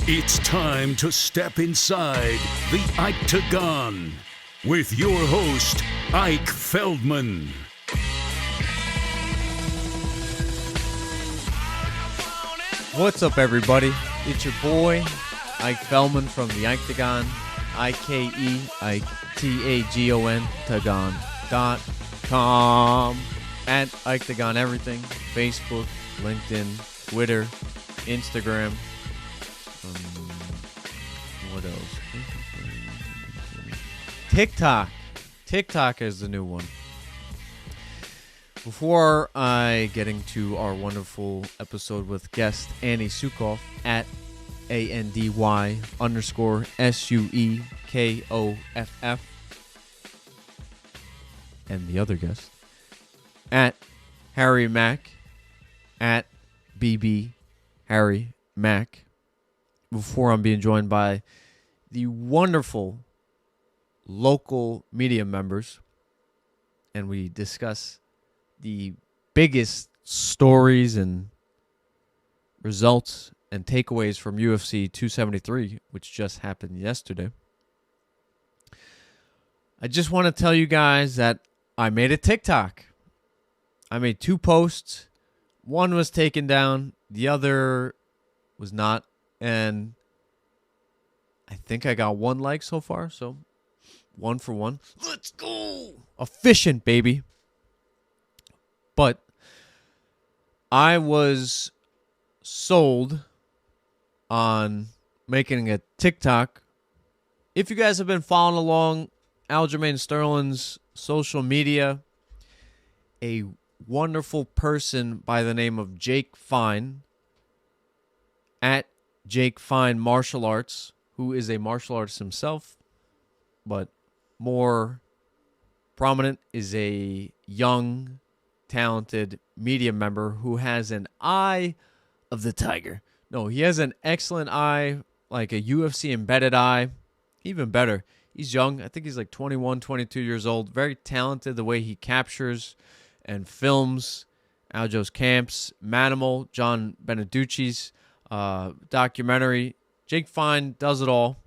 It's time to step inside the Octagon with your host, Ike Feldman. What's up, everybody? It's your boy, Ike Feldman from the Octagon, I-K-E, Ike, T-A-G-O-N, Tagon.com, at Octagon Everything, Facebook, LinkedIn, Twitter, Instagram. What else? TikTok. TikTok is the new one. Before I get into our wonderful episode with guest Andy Suekoff at ANDY_SUEKOFF and the other guest at Harry Mack at BB Harry Mack. Before I'm being joined by the wonderful local media members, and we discuss the biggest stories and results and takeaways from UFC 273, which just happened yesterday. I just want to tell you guys that I made a TikTok. I made 2 posts. One was taken down. The other was not. And I think I got 1 like so far. So 1 for 1. Let's go. Efficient, baby. But I was sold on making a TikTok. If you guys have been following along Aljamain Sterling's social media, a wonderful person by the name of Jake Fine, at Jake Fine Martial Arts, who is a martial artist himself, but more prominent is a young, talented media member who has an eye of the tiger. No, he has an excellent eye, like a UFC embedded eye. Even better, he's young. I think he's like 21, 22 years old. Very talented the way he captures and films Aljo's camps. Manimal, John Beneducci's documentary. Jake Fine does it all.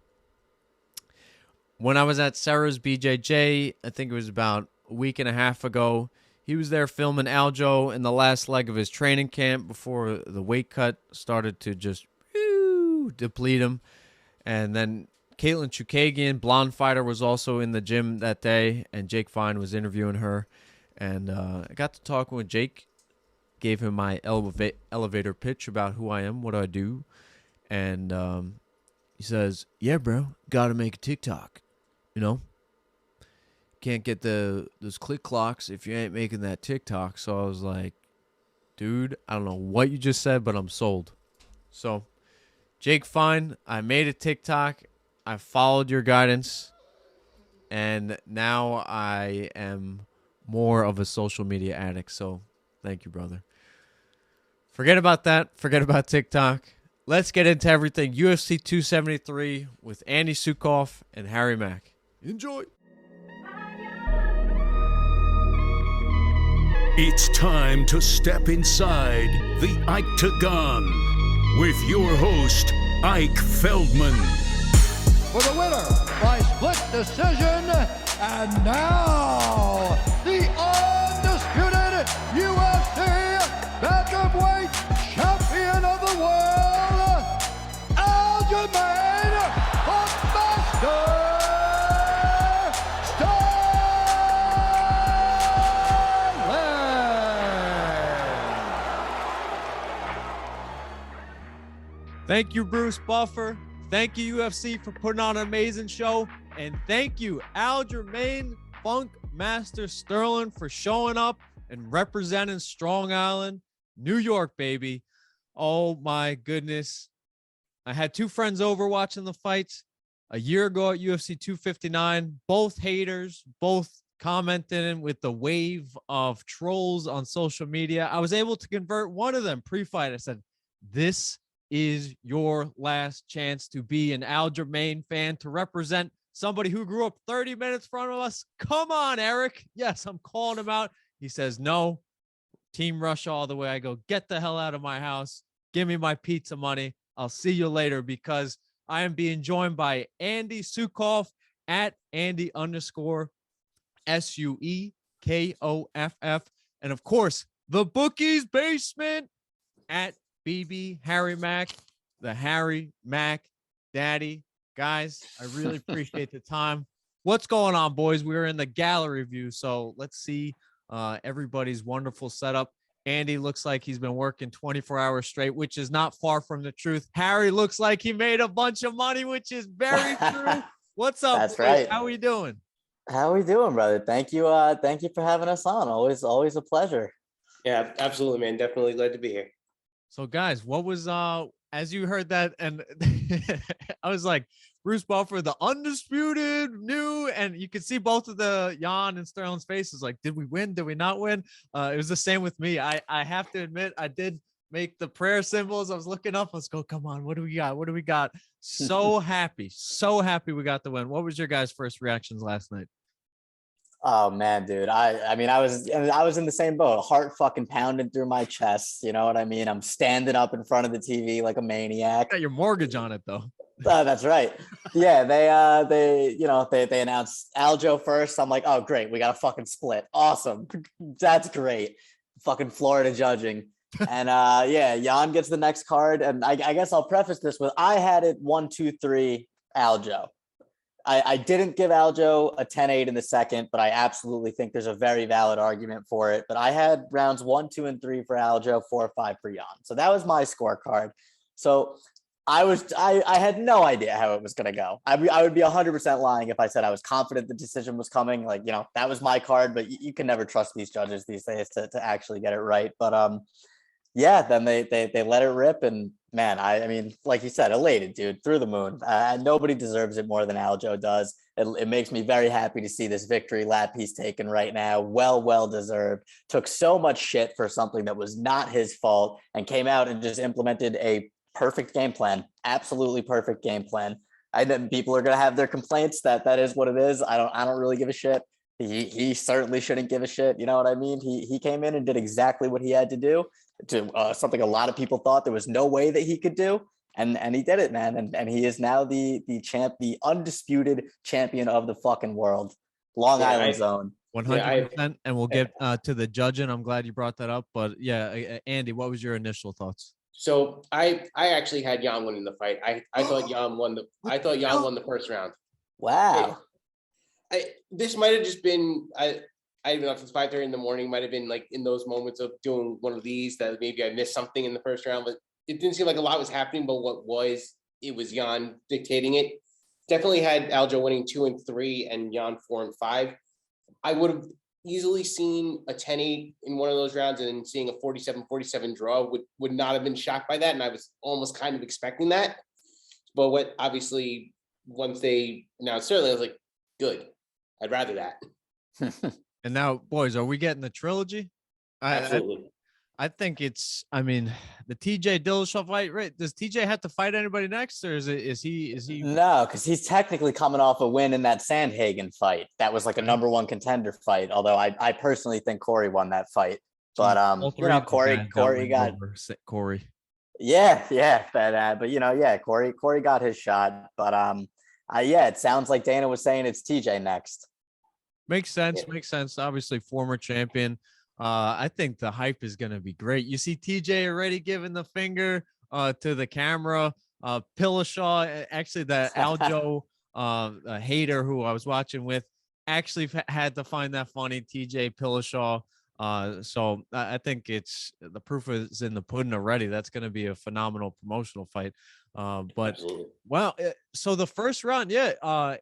When I was at Sarah's BJJ, I think it was about a week and a half ago, he was there filming Aljo in the last leg of his training camp before the weight cut started to just deplete him. And then Caitlin Chukagian, blonde fighter, was also in the gym that day, and Jake Fine was interviewing her. And I got to talking with Jake, gave him my elevator pitch about who I am, what I do. And he says, yeah, bro, got to make a TikTok, you know? Can't get those click clocks if you ain't making that TikTok. So I was like, dude, I don't know what you just said, but I'm sold. So, Jake Fine, I made a TikTok. I followed your guidance. And now I am more of a social media addict. So, thank you, brother. Forget about that. Forget about TikTok. Let's get into everything. UFC 273 with Andy Suekoff and Harry Mack. Enjoy. It's time to step inside the Octagon with your host, Ike Feldman. For the winner by split decision, and now the undisputed UFC bantamweight champion of the world, Aljamain Sterling. Thank you, Bruce Buffer. Thank you, UFC, for putting on an amazing show. And thank you, Aljamain Funk Master Sterling, for showing up and representing Strong Island, New York, baby. Oh, my goodness. I had 2 friends over watching the fights a year ago at UFC 259. Both haters, both commenting with the wave of trolls on social media. I was able to convert one of them pre-fight. I said, this is your last chance to be an Aljamain fan, to represent somebody who grew up 30 minutes from us. Come on, Eric. Yes, I'm calling him out. He says, no, Team Russia all the way. I go, get the hell out of my house. Give me my pizza money. I'll see you later, because I am being joined by Andy Suekoff at Andy_SUEKOFF. And of course, the Bookie's Basement at BB Harry Mack, the Harry Mack Daddy. Guys, I really appreciate the time. What's going on, boys? We're in the gallery view, so let's see everybody's wonderful setup. Andy looks like he's been working 24 hours straight, which is not far from the truth. Harry looks like he made a bunch of money, which is very true. What's up? That's boys? right. How are you doing? How we doing, brother? Thank you for having us on. Always a pleasure. Yeah, absolutely, man. Definitely glad to be here. So guys, what was as you heard that, and I was like, Bruce Buffer, the undisputed new, and you could see both of the Yan and Sterling's faces, like, did we win? Did we not win? It was the same with me. I have to admit, I did make the prayer symbols. I was looking up, let's go, come on, what do we got? What do we got? So happy we got the win. What was your guys' first reactions last night? Oh man, dude. I mean, I was in the same boat. Heart fucking pounding through my chest. You know what I mean? I'm standing up in front of the TV like a maniac. Got your mortgage on it though. That's right. Yeah, they announced Aljo first. I'm like, oh great, we got a fucking split. Awesome. That's great. Fucking Florida judging. And yeah, Yan gets the next card. And I guess I'll preface this with, I had it 1-2-3 Aljo. I didn't give Aljo a 10-8 in the second, but I absolutely think there's a very valid argument for it. But I had rounds 1, 2, and 3 for Aljo, 4, 5 for Yan. So that was my scorecard. So I had no idea how it was going to go. I would be 100% lying if I said I was confident the decision was coming. Like, you know, that was my card, but you can never trust these judges these days to actually get it right. But yeah, then they let it rip, and man, I mean, like you said, elated, dude, through the moon. Nobody deserves it more than Aljo does. It makes me very happy to see this victory lap he's taken right now. Well deserved. Took so much shit for something that was not his fault, and came out and just implemented a perfect game plan. Absolutely perfect game plan. I know people are gonna have their complaints. That is what it is. I don't really give a shit. He certainly shouldn't give a shit. You know what I mean? He came in and did exactly what he had to do. To something a lot of people thought there was no way that he could do, and he did it, man. And he is now the undisputed champion of the fucking world. Long Island zone. 100%. And we'll get to the judging. I'm glad you brought that up. But yeah, Andy, what was your initial thoughts? So I actually had Yan winning the fight. I thought Yan won the first round. Wow. This might have just been I even know if it's 5:30 in the morning, might have been like in those moments of doing one of these that maybe I missed something in the first round, but it didn't seem like a lot was happening. But it was Yan dictating it. Definitely had Aljo winning 2 and 3 and Yan 4 and 5. I would have easily seen a 10-8 in one of those rounds, and then seeing a 47-47 draw would not have been shocked by that. And I was almost kind of expecting that. But obviously once they announced Sterling, I was like, good. I'd rather that. And now, boys, are we getting the trilogy? Absolutely. I think it's. I mean, the TJ Dillashaw fight. Right? Does TJ have to fight anybody next, or is he? No, because he's technically coming off a win in that Sandhagen fight. That was like a number 1 contender fight. Although I personally think Corey won that fight. But you know, Corey got Corey. Yeah. But you know, yeah, Corey got his shot. But yeah, it sounds like Dana was saying it's TJ next. Makes sense. Yeah. Makes sense. Obviously, former champion. I think the hype is going to be great. You see TJ already giving the finger to the camera. Dillashaw, actually, the Aljo hater who I was watching with, actually had to find that funny. TJ Dillashaw. So I think it's the proof is in the pudding already. That's going to be a phenomenal promotional fight. But Absolutely. Well, so the first round, yeah.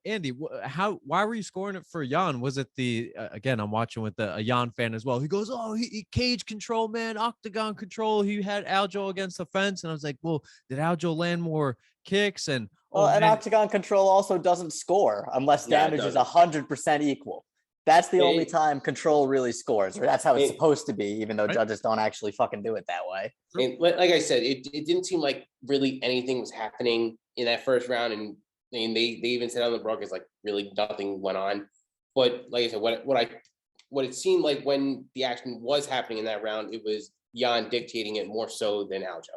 Andy, why were you scoring it for Yan? Was it again, I'm watching with a Yan fan as well. He goes, oh, he cage control, man, octagon control. He had Aljo against the fence. And I was like, well, did Aljo land more kicks? And octagon control also doesn't score unless damage is 100% equal. That's the only time control really scores, or that's how it's supposed to be, even though judges don't actually fucking do it that way. And like I said, it didn't seem like really anything was happening in that first round, and they even said on the broadcast like really nothing went on. But like I said, what it seemed like when the action was happening in that round, it was Yan dictating it more so than Aljo.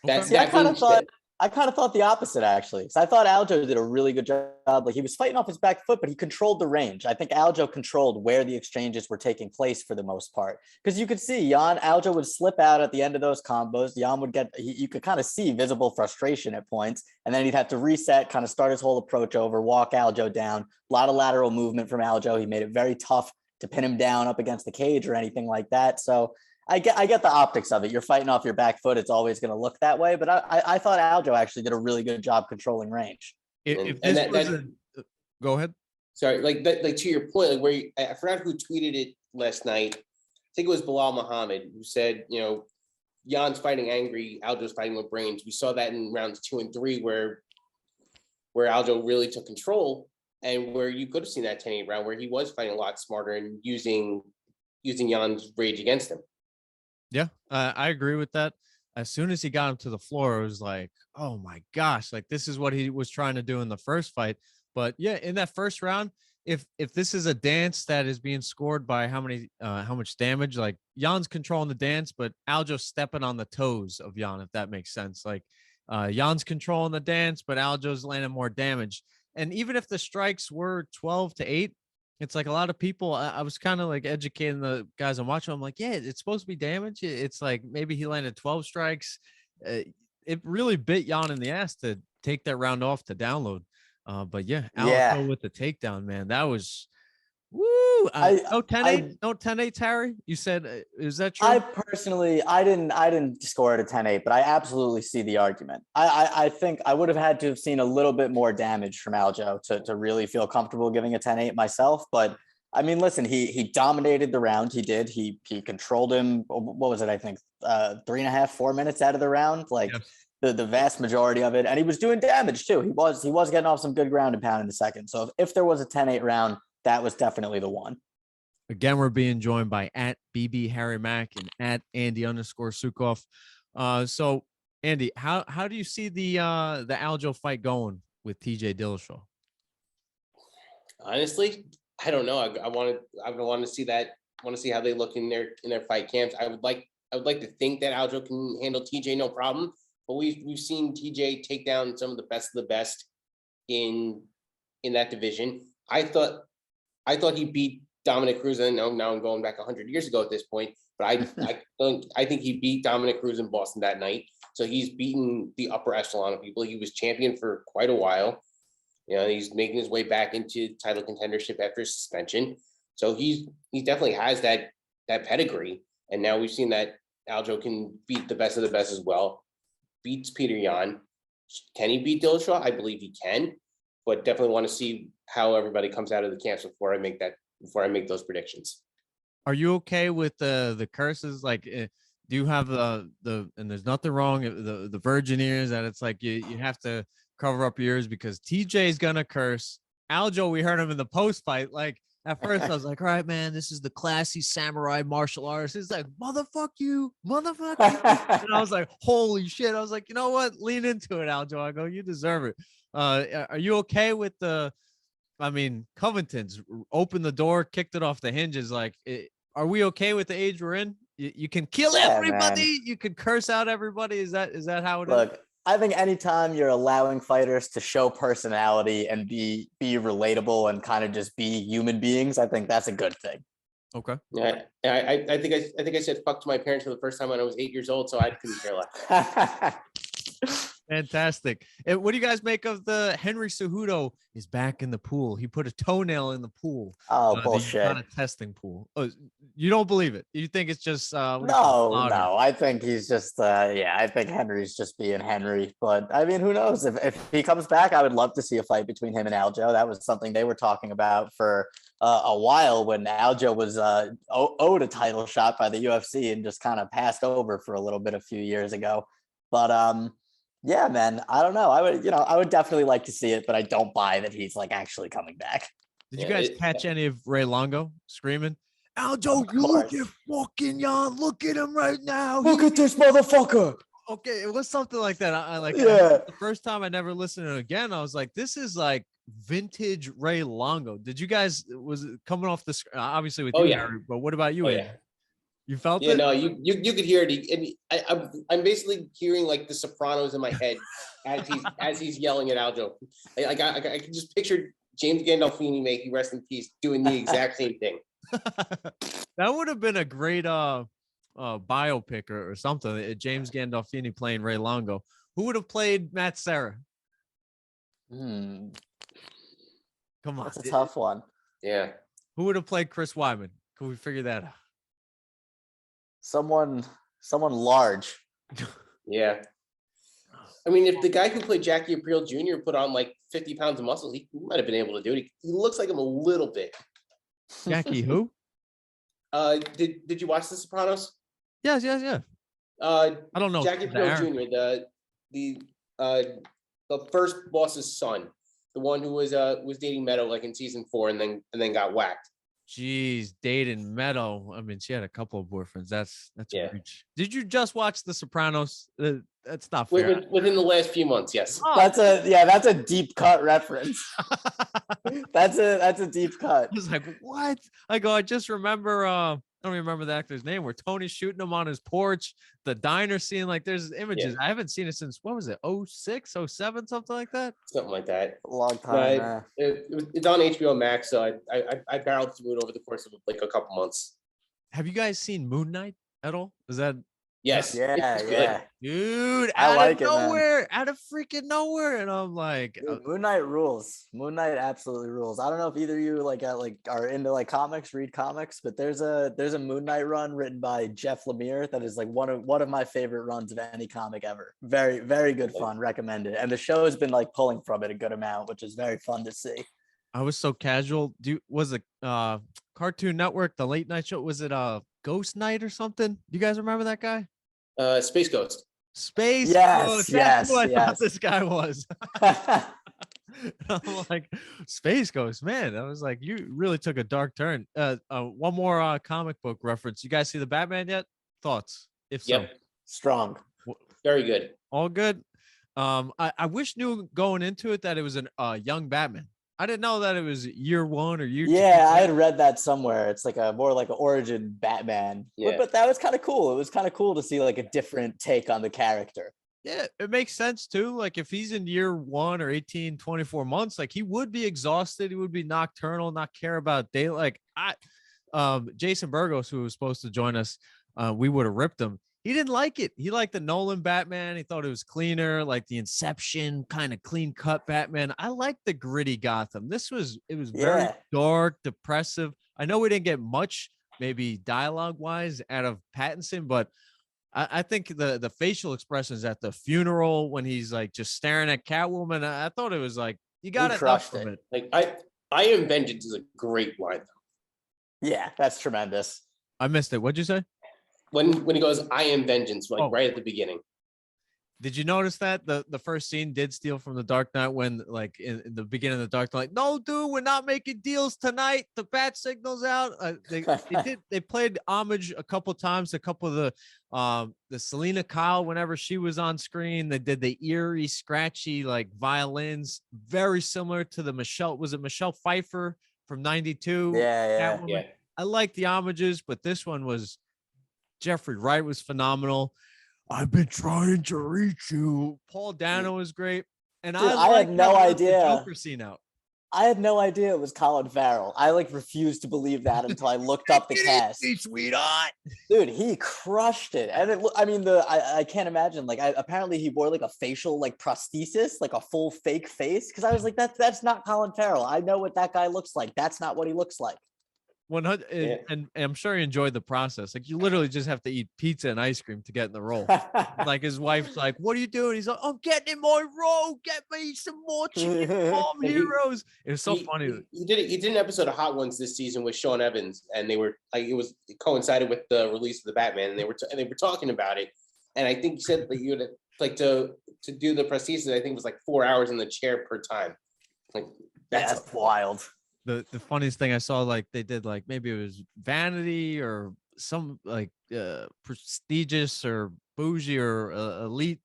That's See, definitely I kind of thought the opposite actually. Because I thought Aljo did a really good job. Like he was fighting off his back foot, but he controlled the range. I think Aljo controlled where the exchanges were taking place for the most part. Because you could see Aljo would slip out at the end of those combos. Yan would you could kind of see visible frustration at points, and then he'd have to reset, kind of start his whole approach over, walk Aljo down. A lot of lateral movement from Aljo. He made it very tough to pin him down up against the cage or anything like that. So I get the optics of it. You're fighting off your back foot. It's always going to look that way. But I thought Aljo actually did a really good job controlling range. Go ahead. Sorry, like to your point, like I forgot who tweeted it last night. I think it was Bilal Muhammad who said, Jan's fighting angry, Aljo's fighting with brains. We saw that in rounds 2 and 3 where Aljo really took control, and where you could have seen that 10-8 round where he was fighting a lot smarter and using Jan's rage against him. Yeah, I agree with that. As soon as he got him to the floor, it was like, oh my gosh, like this is what he was trying to do in the first fight. But yeah, in that first round, if this is a dance that is being scored by how much damage, like Jan's controlling the dance, but Aljo's stepping on the toes of Yan, if that makes sense. Like Jan's controlling the dance, but Aljo's landing more damage. And even if the strikes were 12-8, it's like a lot of people, I was kind of like educating the guys I'm watching. I'm like, yeah, it's supposed to be damage. It's like maybe he landed 12 strikes. It really bit Yan in the ass to take that round off to download. But yeah, Aljo with the takedown, man, that was woo. No 10-8, no 10-8, Harry. You said, is that true? I personally, I didn't score it a 10-8, but I absolutely see the argument. I think I would have had to have seen a little bit more damage from Aljo to really feel comfortable giving a 10-8 myself. But I mean, listen, he dominated the round. He did. He controlled him. What was it? I think 3.5, 4 minutes out of the round. Like the vast majority of it, and he was doing damage too. He was getting off some good ground and pound in the second. So if there was a 10-8 round, that was definitely the one. Again, we're being joined by @BB Harry Mack and @Andy_Suekoff. So Andy, how do you see the Aljo fight going with TJ Dillashaw? Honestly, I don't know. I want to see that. I want to see how they look in their fight camps. I would like to think that Aljo can handle TJ no problem, but we've seen TJ take down some of the best in that division. I thought he beat Dominic Cruz, and now I'm going back 100 years ago at this point, but I think he beat Dominic Cruz in Boston that night. So he's beaten the upper echelon of people. He was champion for quite a while. He's making his way back into title contendership after his suspension. So he definitely has that pedigree. And now we've seen that Aljo can beat the best of the best as well. Beats Petr Yan. Can he beat Dillashaw? I believe he can, but definitely want to see how everybody comes out of the camps before I make those predictions. Are you okay with the curses? Like, do you have the and there's nothing wrong the virgin ears, that it's like you have to cover up your ears because TJ is gonna curse. Aljo, we heard him in the post fight. Like at first, I was like, all right, man, this is the classy samurai martial artist. He's like, motherfuck you. And I was like, holy shit. I was like, you know what? Lean into it, Aljo. I go, you deserve it. Are you okay with Covington's opened the door, kicked it off the hinges. Like, are we okay with the age we're in? You can kill everybody. Man. You can curse out everybody. Is that how it is? Look, I think anytime you're allowing fighters to show personality and be relatable and kind of just be human beings, I think that's a good thing. Okay. Yeah, I think I said fuck to my parents for the first time when I was 8 years old, so I couldn't care less. Fantastic. And what do you guys make of the Henry Cejudo is back in the pool? He put a toenail in the pool. Oh, bullshit. Not a testing pool. Oh, you don't believe it? You think it's just no. I think he's just I think Henry's just being Henry. But I mean, who knows? If he comes back, I would love to see a fight between him and Aljo. That was something they were talking about for a while when Aljo was owed a title shot by the UFC and just kind of passed over for a little bit a few years ago. But yeah, man, I don't know. I would definitely like to see it, but I don't buy that he's like actually coming back. Did you guys catch any of Ray Longo screaming, Aljo, you look at fucking Yan, look at him right now. Look at this motherfucker. Okay, it was something like that. The first time I never listened to it again, I was like, this is like vintage Ray Longo. Did you guys, was it coming off the obviously with you, Harry, but what about you? Oh, yeah. You felt Yeah, it? no, you could hear it. And I'm basically hearing like the Sopranos in my head as he's yelling at Aljo. I can just picture James Gandolfini, may he rest in peace, doing the exact same thing. That would have been a great biopic or something. James Gandolfini playing Ray Longo. Who would have played Matt Serra? Hmm, Come on. that's a tough one. Yeah. Who would have played Chris Weidman? Can we figure that out? Someone large. Yeah. I mean, if the guy who played Jackie Aprile Jr. put on like 50 pounds of muscle, he might have been able to do it. He looks like him a little bit. Jackie who? Did you watch The Sopranos? Yes. I don't know. Jackie Aprile Jr., the first boss's son, the one who was dating Meadow like in season 4 and then got whacked. Jeez, dating Meadow. I mean, she had a couple of boyfriends. That's Yeah. huge. Did you just watch The Sopranos? That's not fair. Within the last few months, yes. Oh. That's a deep cut reference. That's a deep cut. I was like, what? I just remember I don't even remember the actor's name, where Tony's shooting him on his porch, the diner scene, like there's images. Yeah. I haven't seen it since, what was it, 06, 07, something like that? Something like that. A long time. It's on HBO Max, so I barreled through it over the course of like a couple months. Have you guys seen Moon Knight at all? Is that Yes. Yeah, it's good. yeah. dude I out like of it, man. nowhere, out of freaking nowhere? And I'm like, Dude, Moon Knight rules. Moon Knight absolutely rules. I don't know if either of you are into like comics, read comics, but there's a Moon Knight run written by Jeff Lemire that is like one of my favorite runs of any comic ever. Very, very good fun. Recommend it. And the show has been like pulling from it a good amount, which is very fun to see. I was so casual. Was it Cartoon Network, the late night show? Was it Ghost Night or something? You guys remember that guy? Space Ghost. Space Yes, Ghost. That's who I yes. thought this guy was. I'm like, Space Ghost, man. I was like, you really took a dark turn. One more comic book reference. You guys see the Batman yet? Thoughts? If so, Yep. Strong. Very good. all good. I wish knew going into it that it was a young Batman. I didn't know that it was year 1 or year 2. Yeah, I had read that somewhere. It's like more like an origin Batman. Yeah. But that was kind of cool. It was kind of cool to see like a different take on the character. Yeah, it makes sense too. Like if he's in year 1 or 18, 24 months, like he would be exhausted. He would be nocturnal, not care about daylight. Jason Burgos, who was supposed to join us, we would have ripped him. He didn't like it. He liked the Nolan Batman. He thought it was cleaner, like the Inception kind of clean cut Batman. I like the gritty Gotham. It was very dark, depressive. I know we didn't get much, maybe dialogue wise, out of Pattinson, but I think the facial expressions at the funeral when he's like just staring at Catwoman, I thought it was like, you got to crushed from it. Like I Am Vengeance is a great line. Yeah, that's tremendous. I missed it. What'd you say? When he goes, I am vengeance, like Oh. right at the beginning. Did you notice that the first scene did steal from the Dark Knight when like in the beginning of the Dark Knight, no, dude, we're not making deals tonight. The bat signal's out. They played homage a couple times. A couple of the Selena Kyle, whenever she was on screen, they did the eerie, scratchy like violins, very similar to the Michelle Pfeiffer from '92. Yeah. Yeah. I like the homages, but this one was Jeffrey Wright was phenomenal. I've been trying to reach you. Paul Dano was great. And Dude, I had no idea. The Joker scene out. I had no idea it was Colin Farrell. I like refused to believe that until I looked up the cast. Sweetheart. Dude, he crushed it. And I can't imagine. Like, apparently he wore like a facial like prosthesis, like a full fake face. Because I was like, that's not Colin Farrell. I know what that guy looks like. That's not what he looks like. 100, Yeah. and I'm sure he enjoyed the process. Like you literally just have to eat pizza and ice cream to get in the role. Like his wife's like, "What are you doing?" He's like, "I'm getting in my role. Get me some more chicken farm heroes." It was so funny. He did an episode of Hot Ones this season with Sean Evans, and they were like, it coincided with the release of the Batman, and they were talking about it. And I think he said that you would like to do the prosthesis. I think it was like 4 hours in the chair per time. Like That's wild. The funniest thing I saw, like they did, like maybe it was Vanity or some like prestigious or bougie or elite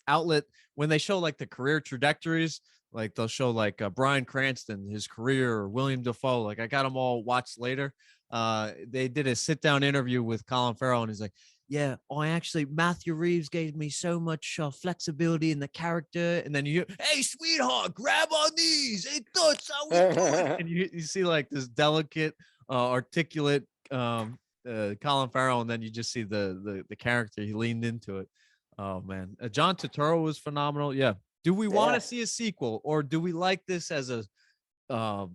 outlet, when they show like the career trajectories, like they'll show like Bryan Cranston, his career, or William Dafoe. Like I got them all watched later. They did a sit down interview with Colin Farrell, and he's like, yeah, Matthew Reeves gave me so much flexibility in the character. And then you hear, hey, sweetheart, grab our knees. Hey, Toots, how we doing? And you see like this delicate, articulate Colin Farrell, and then you just see the character. He leaned into it. Oh, man. John Turturro was phenomenal. Yeah. Do we want to see a sequel, or do we like this as a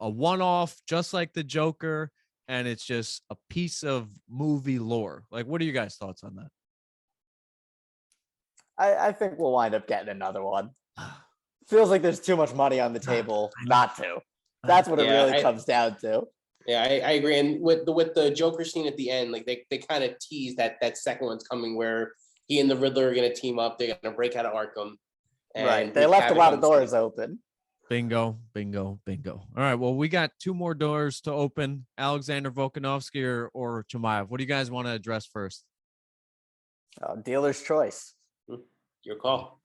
one-off, just like the Joker, and it's just a piece of movie lore? Like, what are you guys' thoughts on that? I think we'll wind up getting another one. Feels like there's too much money on the table not to. That's what it really comes down to. Yeah, I agree. And with the Joker scene at the end, like they kind of tease that second one's coming, where he and the Riddler are going to team up. They're going to break out of Arkham. Right. They left a lot of doors open. Bingo, bingo, bingo. All right. Well, we got 2 more doors to open. Alexander Volkanovski or Chimaev. What do you guys want to address first? Dealer's choice. Your call.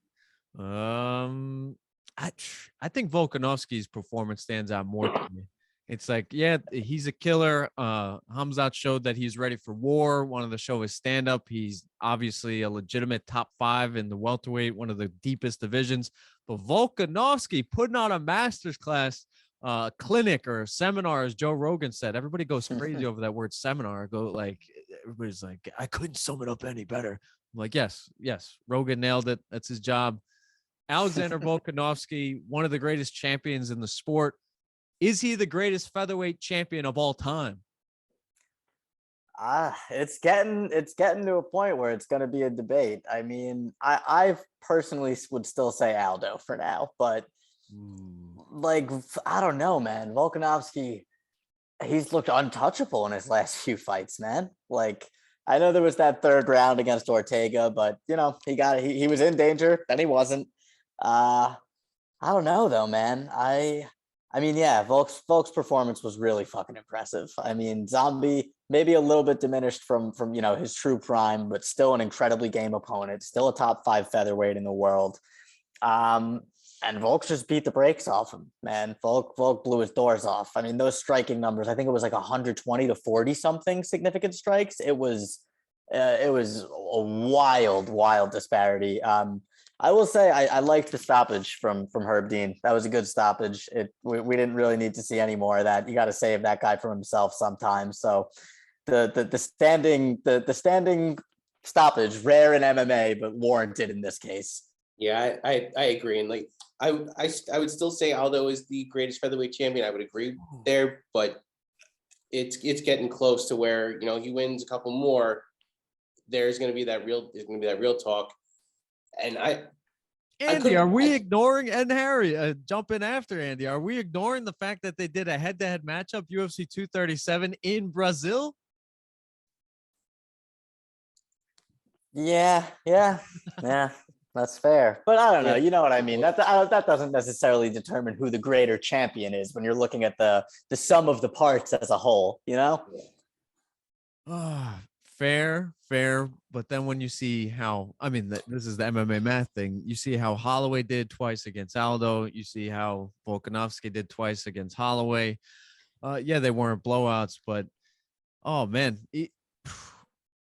I think Volkanovski's performance stands out more to me. It's like, yeah, he's a killer. Hamzat showed that he's ready for war. Wanted to show his stand-up. He's obviously a legitimate top 5 in the welterweight, one of the deepest divisions. But Volkanovski putting on a master's class clinic or seminar, as Joe Rogan said. Everybody goes crazy over that word seminar. Everybody's like, I couldn't sum it up any better. I'm like, yes. Rogan nailed it. That's his job. Alexander Volkanovski, one of the greatest champions in the sport. Is he the greatest featherweight champion of all time? It's getting to a point where it's going to be a debate. I mean, I personally would still say Aldo for now, but like, I don't know, man. Volkanovski, he's looked untouchable in his last few fights, man. Like, I know there was that 3rd round against Ortega, but he was in danger, then he wasn't. I don't know though, man. I mean, yeah, Volk's performance was really fucking impressive. I mean, Zombie maybe a little bit diminished from his true prime, but still an incredibly game opponent, still a top 5 featherweight in the world. And Volk just beat the brakes off him, man. Volk blew his doors off. I mean, those striking numbers, I think it was like 120 to 40 something significant strikes. It was a wild disparity. I will say I liked the stoppage from Herb Dean. That was a good stoppage. We didn't really need to see any more of that. You got to save that guy from himself sometimes. So the standing stoppage, rare in MMA, but warranted in this case. Yeah, I agree. And like I would still say Aldo is the greatest featherweight champion. I would agree there, but it's getting close to where he wins a couple more. There's going to be that real talk. And Andy, are we ignoring, and Harry, jump in after Andy, are we ignoring the fact that they did a head-to-head matchup, UFC 237 in Brazil? Yeah, that's fair. But I don't know. You know what I mean? That doesn't necessarily determine who the greater champion is when you're looking at the sum of the parts as a whole, Fair. But then when you see how, this is the MMA math thing. You see how Holloway did twice against Aldo. You see how Volkanovski did twice against Holloway. Yeah, they weren't blowouts, but oh man,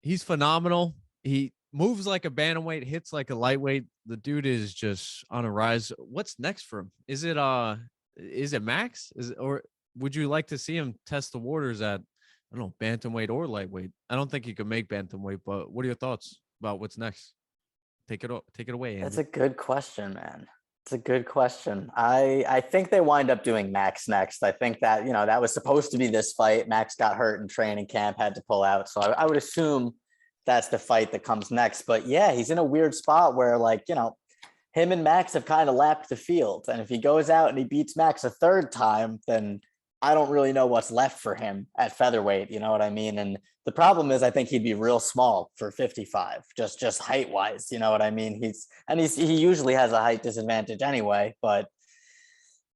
he's phenomenal. He moves like a bantamweight, hits like a lightweight. The dude is just on a rise. What's next for him? Is it Max? Or would you like to see him test the waters at, I don't know, bantamweight or lightweight? I don't think he could make bantamweight, but what are your thoughts about what's next? Take it away, Andy. That's a good question, man. It's a good question. I think they wind up doing Max next. I think that, that was supposed to be this fight. Max got hurt in training camp, had to pull out. So I would assume that's the fight that comes next. But yeah, he's in a weird spot where him and Max have kind of lapped the field. And if he goes out and he beats Max a 3rd time, then I don't really know what's left for him at featherweight. You know what I mean? And the problem is I think he'd be real small for 55, just height wise. You know what I mean? He usually has a height disadvantage anyway, but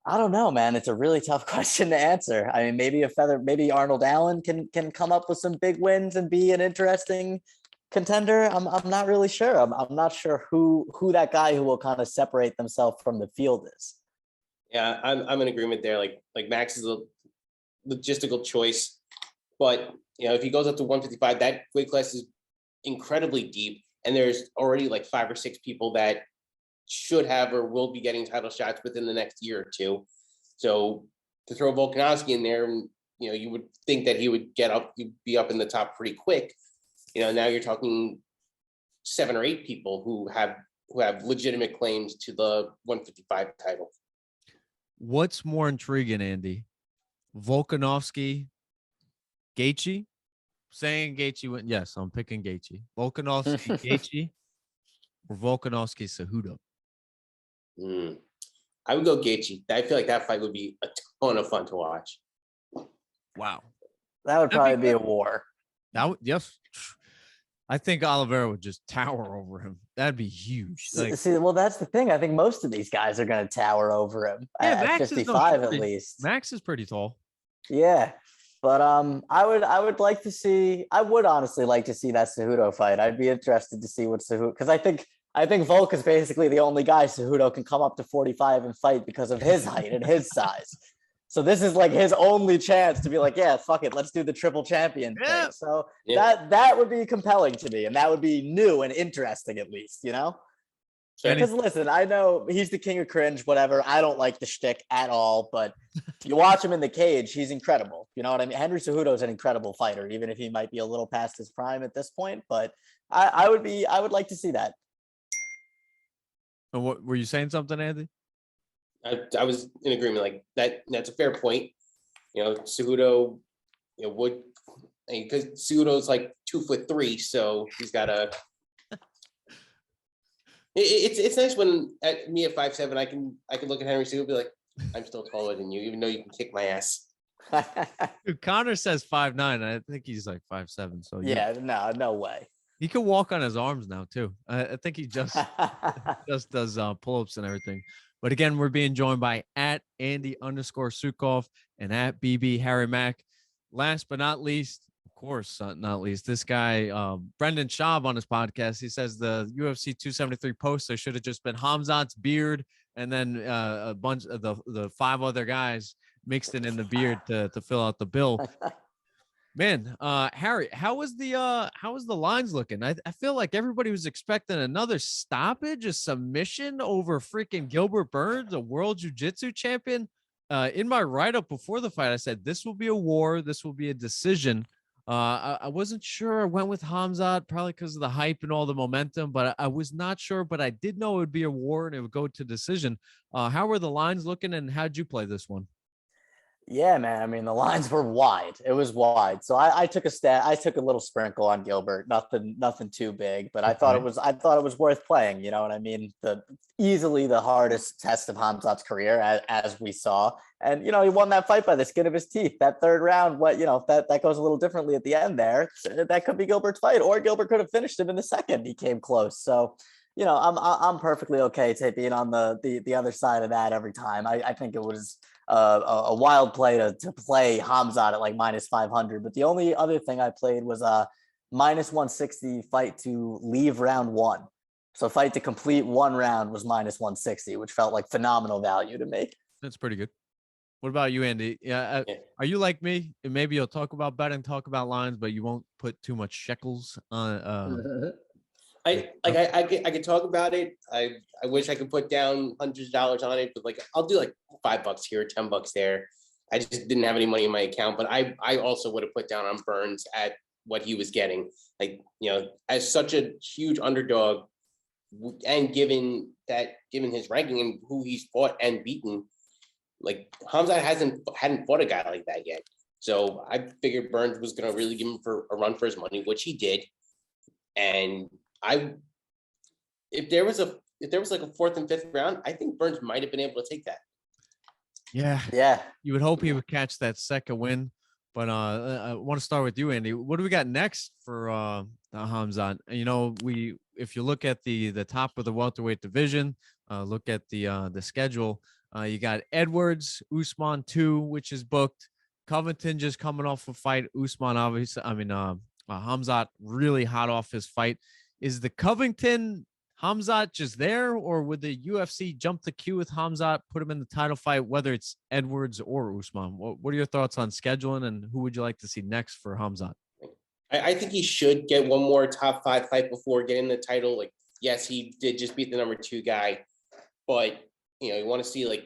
I don't know, man. It's a really tough question to answer. I mean, maybe Arnold Allen can come up with some big wins and be an interesting contender, I'm not really sure. I'm not sure who that guy who will kind of separate themselves from the field is. Yeah, I'm in agreement there. Like Max is a logistical choice, but if he goes up to 155, that weight class is incredibly deep, and there's already like 5 or 6 people that should have or will be getting title shots within the next year or two. So to throw Volkanovski in there, you would think that he would he'd be up in the top pretty quick. Now you're talking 7 or 8 people who have legitimate claims to the 155 title. What's more intriguing, Andy? Volkanovski, Gaethje? Saying Gaethje went. Yes, I'm picking Gaethje. Volkanovski, Gaethje, or Volkanovski, Cejudo? I would go Gaethje. I feel like that fight would be a ton of fun to watch. Wow, That would probably be a war. Yes. I think Oliveira would just tower over him. That'd be huge. See, well, that's the thing. I think most of these guys are going to tower over him at 55 at least. Max is pretty tall. Yeah, but I would like to see. I would honestly like to see that Cejudo fight. I'd be interested to see what Cejudo, because I think Volk is basically the only guy Cejudo can come up to 45 and fight because of his height and his size. So this is like his only chance to be like, yeah, fuck it, let's do the triple champion thing. So that would be compelling to me, and that would be new and interesting at least, Because listen, I know he's the king of cringe, whatever. I don't like the shtick at all, but if you watch him in the cage, he's incredible. You know what I mean? Henry Cejudo is an incredible fighter, even if he might be a little past his prime at this point. But I would like to see that. And what were you saying something, Andy? I was in agreement. Like that's a fair point. Cejudo, would, because Cejudo's like 2'3", so he's got a. It's nice when me at 5'7", I can look at Henry Cejudo and be like, I'm still taller than you, even though you can kick my ass. Dude, Connor says 5'9". I think he's like 5'7". So yeah, no way. He could walk on his arms now too. I think he just does pull-ups and everything. But again, we're being joined by @Andy_Suekoff and @BB Harry Mack. Last but not least, of course, not least, this guy, Brendan Schaub on his podcast, he says the UFC 273 poster should have just been Hamzat's beard and then a bunch of the 5 other guys mixed in the beard to fill out the bill. Man, Harry, how was the lines looking? I feel like everybody was expecting another stoppage, a submission over freaking Gilbert Burns, a world jiu-jitsu champion. In my write-up before the fight, I said this will be a war, this will be a decision. I wasn't sure. I went with Hamzat probably because of the hype and all the momentum, but I was not sure. But I did know it would be a war and it would go to decision. How were the lines looking, and how'd you play this one? Yeah, man. I mean, the lines were wide. It was wide. So I took a little sprinkle on Gilbert. Nothing too big, but I thought it was worth playing. You know what I mean? Easily the hardest test of Hamzat's career, as we saw. And he won that fight by the skin of his teeth. That third round, that goes a little differently at the end there. That could be Gilbert's fight, or Gilbert could have finished him in the second. He came close. So I'm perfectly okay being on the other side of that every time. I think it was a wild play to play Hamzat at like -500. But the only other thing I played was a -160 fight to leave round 1. So fight to complete 1 round was -160, which felt like phenomenal value to me. That's pretty good. What about you, Andy? Yeah. Are you like me? And maybe you'll talk about betting, talk about lines, but you won't put too much shekels on. I could talk about it. I wish I could put down $100 on it, but like I'll do like $5 here, $10 there. I just didn't have any money in my account, but I also would have put down on Burns at what he was getting. Like, as such a huge underdog, and given his ranking and who he's fought and beaten, like Hamzat hadn't fought a guy like that yet. So I figured Burns was gonna really give him a run for his money, which he did. And if there was like a 4th and 5th round, I think Burns might have been able to take that. Yeah. You would hope he would catch that second win. But I want to start with you, Andy. What do we got next for Hamzat? If you look at the top of the welterweight division, look at the schedule. You got Edwards, Usman 2, which is booked. Covington just coming off a fight. Usman, obviously, Hamzat really hot off his fight. Is the Covington Hamzat just there, or would the UFC jump the queue with Hamzat, put him in the title fight, whether it's Edwards or Usman? What are your thoughts on scheduling, and who would you like to see next for Hamzat? I think he should get one more top 5 fight before getting the title. Like, yes, he did just beat the number 2 guy, but you want to see, like,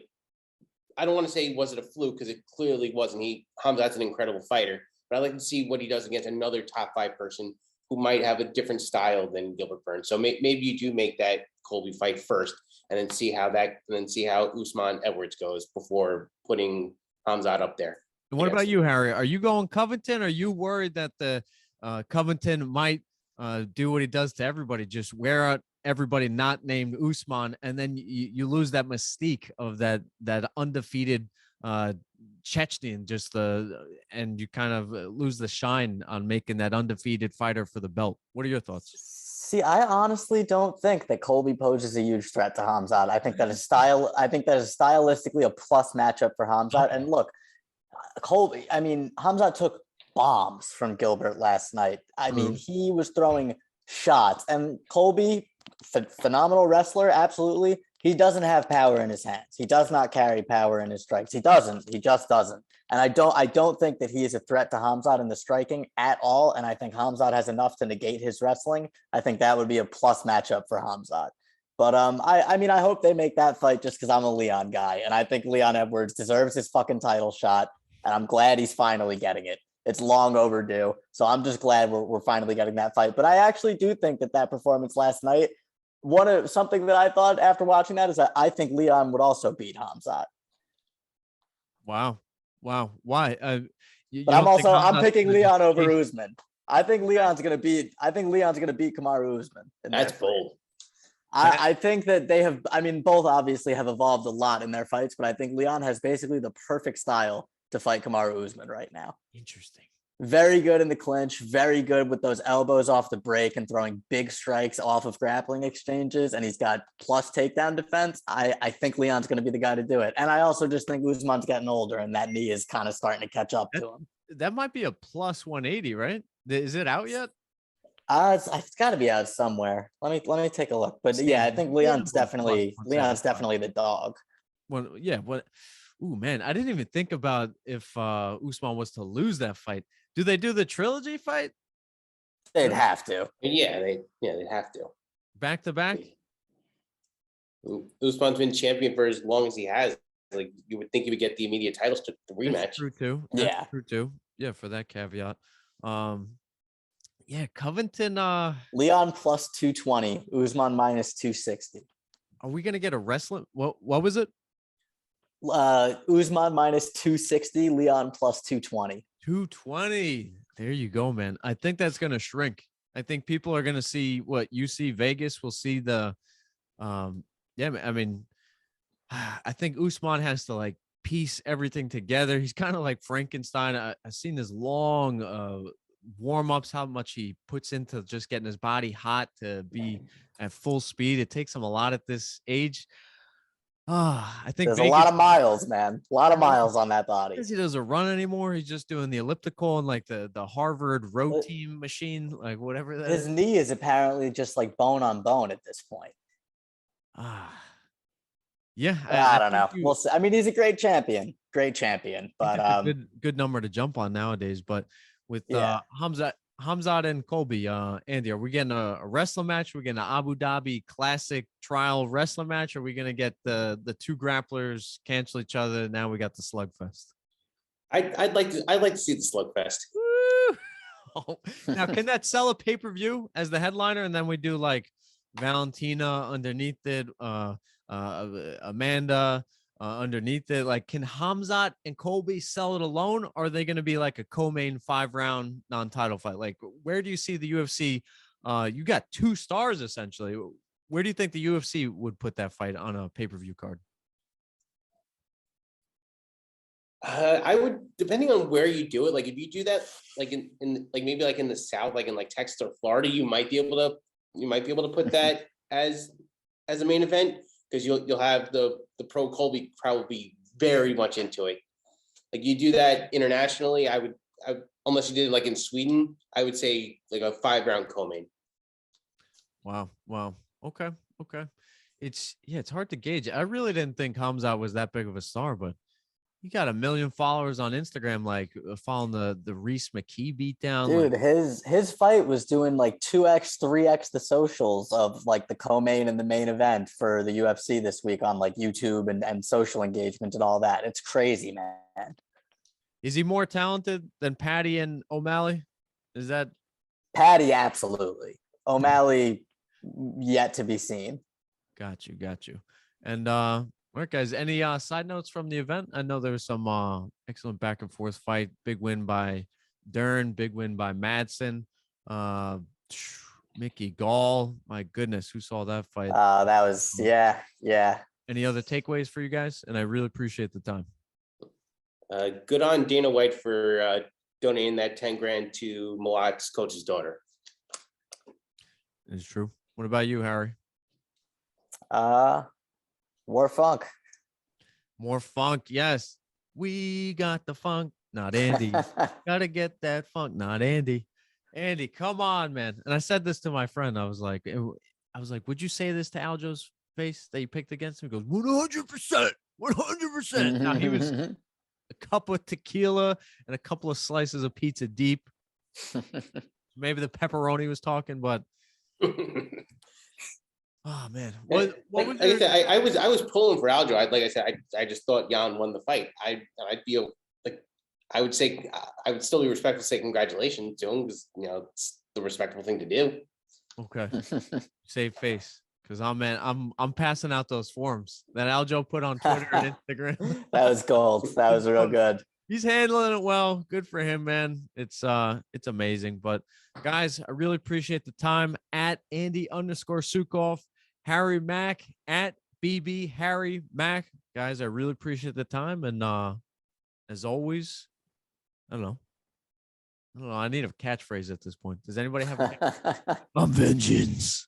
I don't want to say was it a fluke, because it clearly wasn't. Hamzat's an incredible fighter, but I'd like to see what he does against another top 5 person who might have a different style than Gilbert Burns. So maybe you do make that Colby fight first, and then see how Usman Edwards goes before putting Hamzat up there. And what about you, Harry? Are you going Covington? Are you worried that the Covington might do what he does to everybody, just wear out everybody not named Usman, and then you lose that mystique of that undefeated Chechnyan, and you kind of lose the shine on making that undefeated fighter for the belt? What are your thoughts? See, I honestly don't think that Colby poses a huge threat to Hamzat. I think that is stylistically a plus matchup for Hamzat. And look, Hamzat took bombs from Gilbert last night. He was throwing shots, and Colby, phenomenal wrestler, absolutely. He doesn't have power in his hands. He does not carry power in his strikes. He just doesn't. And I don't think that he is a threat to Hamzat in the striking at all. And I think Hamzat has enough to negate his wrestling. I think that would be a plus matchup for Hamzat. But I hope they make that fight, just because I'm a Leon guy, and I think Leon Edwards deserves his fucking title shot, and I'm glad he's finally getting it. It's long overdue, so I'm just glad we're finally getting that fight. But I actually do think that performance last night, something that I thought after watching that, is that I think Leon would also beat Hamzat. Wow. Why? But I'm picking Leon over Usman. I think Leon's gonna beat Kamaru Usman. That's bold. I think that they have. Both obviously have evolved a lot in their fights, but I think Leon has basically the perfect style to fight Kamaru Usman right now. Interesting. Very good in the clinch, very good with those elbows off the break and throwing big strikes off of grappling exchanges, and he's got plus takedown defense. I think Leon's going to be the guy to do it. And I also just think Usman's getting older, and that knee is kind of starting to catch up to him. That might be a plus 180, right? Is it out yet? It's got to be out somewhere. Let me take a look. But yeah, I think Leon's definitely the dog. Well, yeah. Ooh, man, I didn't even think about if Usman was to lose that fight. Do they do the trilogy fight? They'd have to. Yeah, they'd have to. Back to back? Usman's been champion for as long as he has. Like, you would think he would get the immediate title rematch. That's true too. Yeah. True too. Yeah, for that caveat. Yeah, Covington. Leon plus 220, Usman minus 260. Are we gonna get a wrestling? What was it? Usman minus 260, Leon plus 220. 220. There you go, man. I think that's gonna shrink. I think people are gonna see what you see. Vegas will see the. I think Usman has to like piece everything together. He's kind of like Frankenstein. I've seen this long warm-ups, how much he puts into just getting his body hot to be at full speed. It takes him a lot at this age. I think there's a lot of miles, man. A lot of miles on that body. He doesn't run anymore. He's just doing the elliptical and like the Harvard road team machine, like whatever that his knee is apparently just like bone on bone at this point. Yeah, I don't know. We'll see. I mean, he's a great champion, but good number to jump on nowadays. But with Hamzat and Colby, Andy, are we getting a wrestling match? Are we getting an Abu Dhabi Classic trial wrestling match? Or are we going to get the two grapplers cancel each other? Now we got the slugfest. I'd like to see the slugfest. Now, can that sell a pay-per-view as the headliner, and then we do like Valentina underneath it, Amanda underneath it? Like, can Hamzat and Colby sell it alone? Or are they going to be like a co-main 5-round non-title fight? Like, where do you see the UFC? You got 2 stars essentially. Where do you think the UFC would put that fight on a pay-per-view card? I would, depending on where you do it. Like, if you do that, like in like maybe like in the South, like in like Texas or Florida, you might be able to put that as a main event, because you'll have the pro Colby crowd will be very much into it. Like, you do that internationally, I would unless you did it like in Sweden, I would say like a 5-round co-main. Wow. Okay. It's hard to gauge. I really didn't think Hamzat was that big of a star, but he got 1 million followers on Instagram, like following the Reese McKee beatdown. Dude, like, his fight was doing like 2x, 3x the socials of like the co-main and the main event for the UFC this week on like YouTube and social engagement and all that. It's crazy, man. is he more talented than Patty and O'Malley? Is that Patty? Absolutely. O'Malley yet to be seen. got you. And all right, guys, any side notes from the event? I know there was some excellent back and forth fight. Big win by Dern, big win by Madsen. Mickey Gall, my goodness, who saw that fight? That was yeah. Any other takeaways for you guys? And I really appreciate the time. Good on Dana White for donating that 10 grand to Malat's coach's daughter. It's true. What about you, Harry? More funk. More funk, yes. We got the funk, not Andy. Gotta get that funk, not Andy. Andy, come on, man. And I said this to my friend. I was like, would you say this to Aljo's face that you picked against him? He goes, 100%. Now he was a cup of tequila and a couple of slices of pizza deep. Maybe the pepperoni was talking, but oh man, what was I was pulling for Aljo. Like I said, I just thought Yan won the fight. I would say I would still be respectful to say congratulations to him because it's the respectable thing to do. Okay, save face because I'm passing out those forms that Aljo put on Twitter and Instagram. That was gold. That was real good. He's handling it well. Good for him, man. It's amazing. But guys, I really appreciate the time. At Andy_Suekoff, Harry Mack at BB Harry Mack. Guys, I really appreciate the time. And as always, I don't know. I need a catchphrase at this point. Does anybody have a vengeance?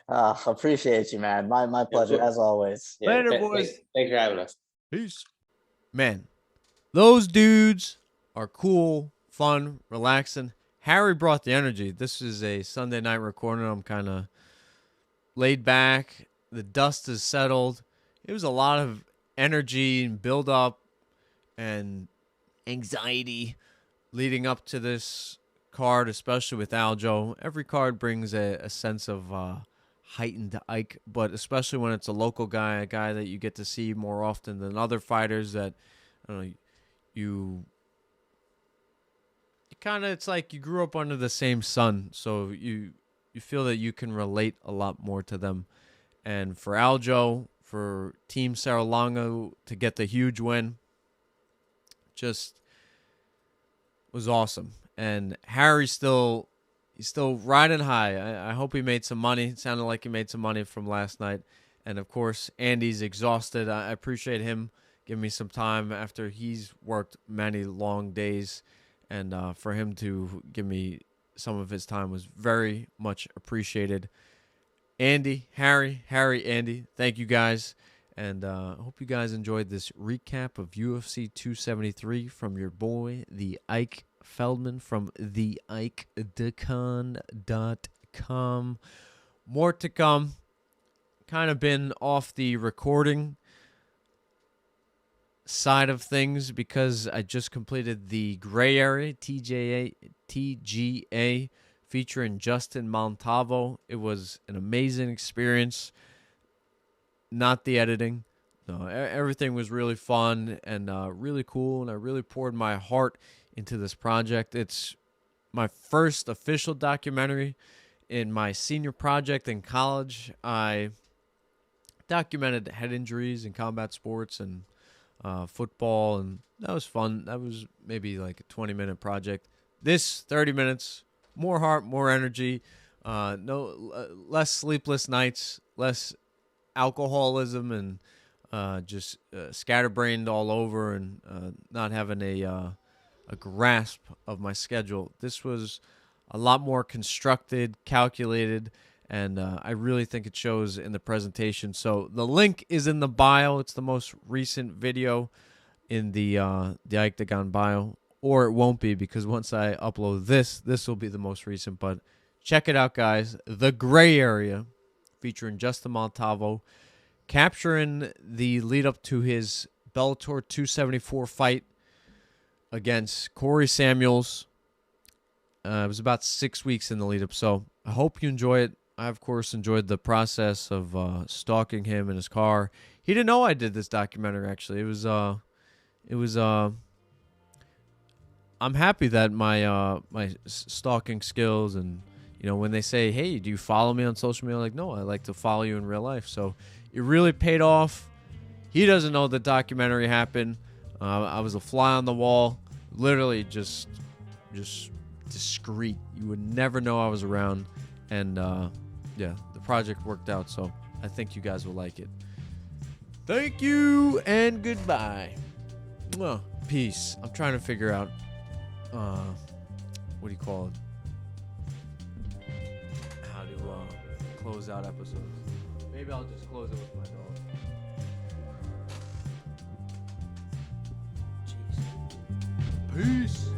Appreciate you, man. My pleasure as always. Yeah, later, boys. Thanks for having us. Peace. Man, those dudes are cool, fun, relaxing. Harry brought the energy. This is a Sunday night recording. I'm kind of laid back. The dust is settled. It was a lot of energy and build up and anxiety leading up to this card, especially with Aljo. Every card brings a sense of heightened Ike, but especially when it's a local guy, a guy that you get to see more often than other fighters that, I don't know, you kind of, it's like you grew up under the same sun, so you feel that you can relate a lot more to them. And for Aljo, for Team Serra-Longo to get the huge win, just was awesome. And Harry's still riding high. I hope he made some money. It sounded like he made some money from last night. And of course, Andy's exhausted. I appreciate him giving me some time after he's worked many long days. And for him to give me some of his time was very much appreciated. Andy, Harry, Andy, thank you guys. And I hope you guys enjoyed this recap of UFC 273 from your boy, the Ike Feldman from theIkedecon.com. More to come. Kind of been off the recording side of things because I just completed the Gray Area TGA featuring Justin Montavo. It was an amazing experience. Not the editing. No, everything was really fun and really cool, and I really poured my heart into this project. It's my first official documentary in my senior project in college. I documented head injuries in combat sports and football, and that was fun. That was maybe like a 20-minute project. This 30 minutes, more heart, more energy, less sleepless nights, less alcoholism, and just scatterbrained all over and not having a grasp of my schedule. This was a lot more constructed, calculated, and I really think it shows in the presentation. So the link is in the bio. It's the most recent video in the Ikedegon bio. or it won't be, because once I upload this will be the most recent. But check it out, guys. The Gray Area, featuring Justin Montalvo, capturing the lead up to his Bellator 274 fight against Corey Samuels. It was about 6 weeks in the lead up, so I hope you enjoy it. I, of course, enjoyed the process of stalking him in his car. He didn't know I did this documentary, actually. It was I'm happy that my stalking skills, and when they say, hey, do you follow me on social media? I'm like, no, I like to follow you in real life. So it really paid off. He doesn't know the documentary happened. I was a fly on the wall, literally just discreet. You would never know I was around. And yeah, the project worked out, so I think you guys will like it. Thank you and goodbye. Mwah. Peace. I'm trying to figure out what do you call it? How to close out episodes. Maybe I'll just close it with my dog. Jeez. Peace.